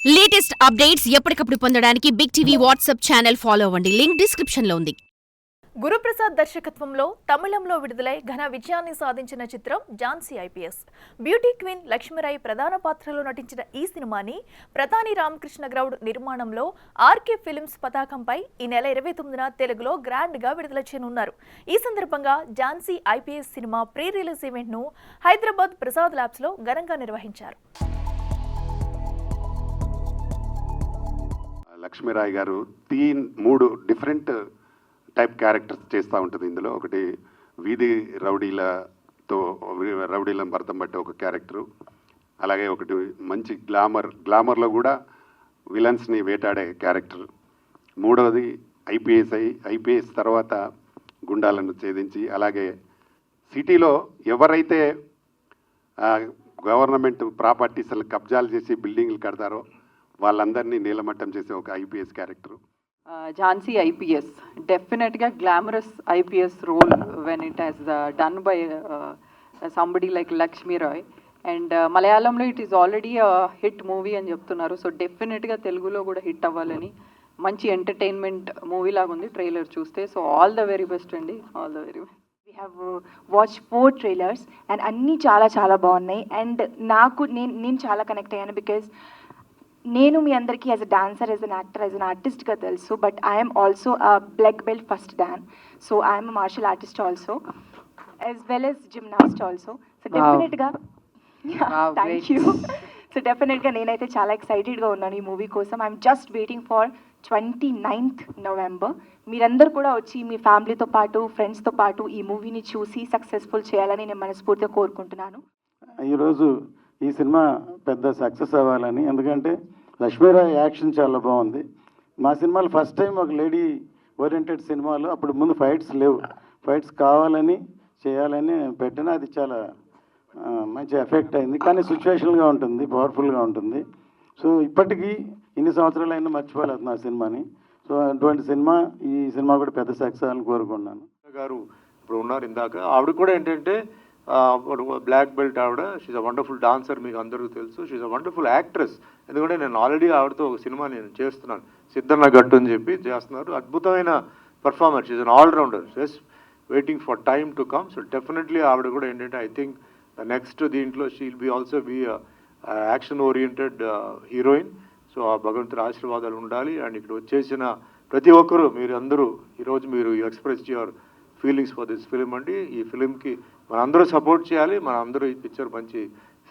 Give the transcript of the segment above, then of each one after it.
Latest updates ఎప్పటికప్పుడు పొందడానికి big TV WhatsApp channel follow అవ్వండి. లింక్ డిస్క్రిప్షన్ లో ఉంది. గురుప్రసాద్ దర్శకత్వంలో తమిళంలో విడుదలై ఘన విజయాన్ని సాధించిన చిత్రం Jhansi IPS. Beauty queen Lakshmi Rai ప్రధాన పాత్రలో నటించిన ఈ సినిమాని ప్రధాని రామకృష్ణ గౌడ్ నిర్మాణంలో ఆర్కే ఫిల్మ్స్ పతాకంపై ఈ నెల 29న తెలుగులో గ్రాండ్ గా విడుదల చేయనున్నారు. ఈ సందర్భంగా Jhansi IPS cinema pre release event ను హైదరాబాద్ ప్రసాద్ ల్యాబ్స్ లో ఘనంగా నిర్వహించారు. లక్ష్మీరాయ్ గారు మూడు డిఫరెంట్ టైప్ క్యారెక్టర్స్ చేస్తూ ఉంటుంది. ఇందులో ఒకటి వీధి రౌడీలను భర్తం పట్టే ఒక క్యారెక్టరు, అలాగే ఒకటి మంచి గ్లామర్లో కూడా విలన్స్ని వేటాడే క్యారెక్టర్, మూడవది ఐపీఎస్ తర్వాత గుండాలను ఛేదించి, అలాగే సిటీలో ఎవరైతే గవర్నమెంట్ ప్రాపర్టీస్ కబ్జాలు చేసి బిల్డింగ్లు కడతారో వాళ్ళందరినీ నీలమట్టం చేసే ఒక IPS character. Jhansi IPS, definitely glamorous IPS role when it has done by somebody like Lakshmi Roy, and Malayalamlo it is already a hit movie అని చెప్తున్నారు. సో డెఫినెట్గా తెలుగులో కూడా హిట్ అవ్వాలని మంచి ఎంటర్టైన్మెంట్ మూవీ లాగా ఉంది ట్రైలర్ చూస్తే. So all the very best అండి, all the very best. We have watched 4 trailers and అన్నీ చాలా బాగున్నాయి. అండ్ నేను చాలా కనెక్ట్ అయ్యాను బికాజ్ నేను మీ అందరికీ as a dancer, as an actor, as an ఆర్టిస్ట్గా తెలుసు. But I'm also black belt first dan. So I'm martial artist also as well as gymnast also. So డెఫినెట్గా థ్యాంక్ యూ. సో డెఫినెట్గా నేనైతే చాలా ఎక్సైటెడ్గా ఉన్నాను ఈ మూవీ కోసం. I'm just waiting for 29th November. మీరందరూ కూడా వచ్చి మీ ఫ్యామిలీతో పాటు, ఫ్రెండ్స్తో పాటు ఈ మూవీని చూసి సక్సెస్ఫుల్ చేయాలని నేను మనస్ఫూర్తిగా కోరుకుంటున్నాను. ఈరోజు ఈ సినిమా పెద్ద సక్సెస్ అవ్వాలని, ఎందుకంటే లక్ష్మీరాయ్ యాక్షన్ చాలా బాగుంది. మా సినిమాలో ఫస్ట్ టైం ఒక లేడీ ఓరియంటెడ్ సినిమాలో, అప్పుడు ముందు ఫైట్స్ లేవు, ఫైట్స్ కావాలని చేయాలని పెట్టిన అది చాలా మంచి ఎఫెక్ట్ అయింది. కానీ సిచ్యువేషనల్గా ఉంటుంది, పవర్ఫుల్గా ఉంటుంది. సో ఇప్పటికీ ఇన్ని సంవత్సరాలైనా మర్చిపోలేదు నా సినిమాని. సో అటువంటి ఈ సినిమా కూడా పెద్ద సక్సెస్ అవ్వాలని కోరుకున్నాను. గారు ఇప్పుడు ఉన్నారు ఇందాక, ఆవిడ కూడా ఏంటంటే బ్లాక్ బెల్ట్ ఆవిడ. షీజ్ అ వండర్ఫుల్ డాన్సర్, మీకు అందరికీ తెలుసు. She's a wonderful actress. ఎందుకంటే నేను ఆల్రెడీ ఆవిడతో ఒక సినిమా నేను చేస్తున్నాను, సిద్ధన్న గట్టు అని చెప్పి చేస్తున్నారు. అద్భుతమైన performer. She's an allrounder. Just waiting for time to come. So definitely ఆవిడ కూడా ఏంటంటే ఐ థింక్ ద నెక్స్ట్ దీంట్లో she'll be also be action oriented heroine. So ఆ భగవంతుడి ఆశీర్వాదాలు ఉండాలి. అండ్ ఇక్కడ వచ్చేసిన ప్రతి ఒక్కరూ మీరు అందరూ ఈరోజు మీరు express your feelings for this film అండి. ఈ ఫిలింకి మనందరూ సపోర్ట్ చేయాలి, మనందరూ ఈ పిక్చర్ మంచి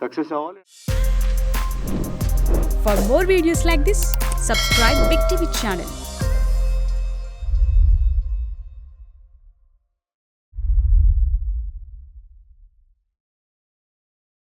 సక్సెస్ అవ్వాలి. For more videos like this, subscribe Big TV channel.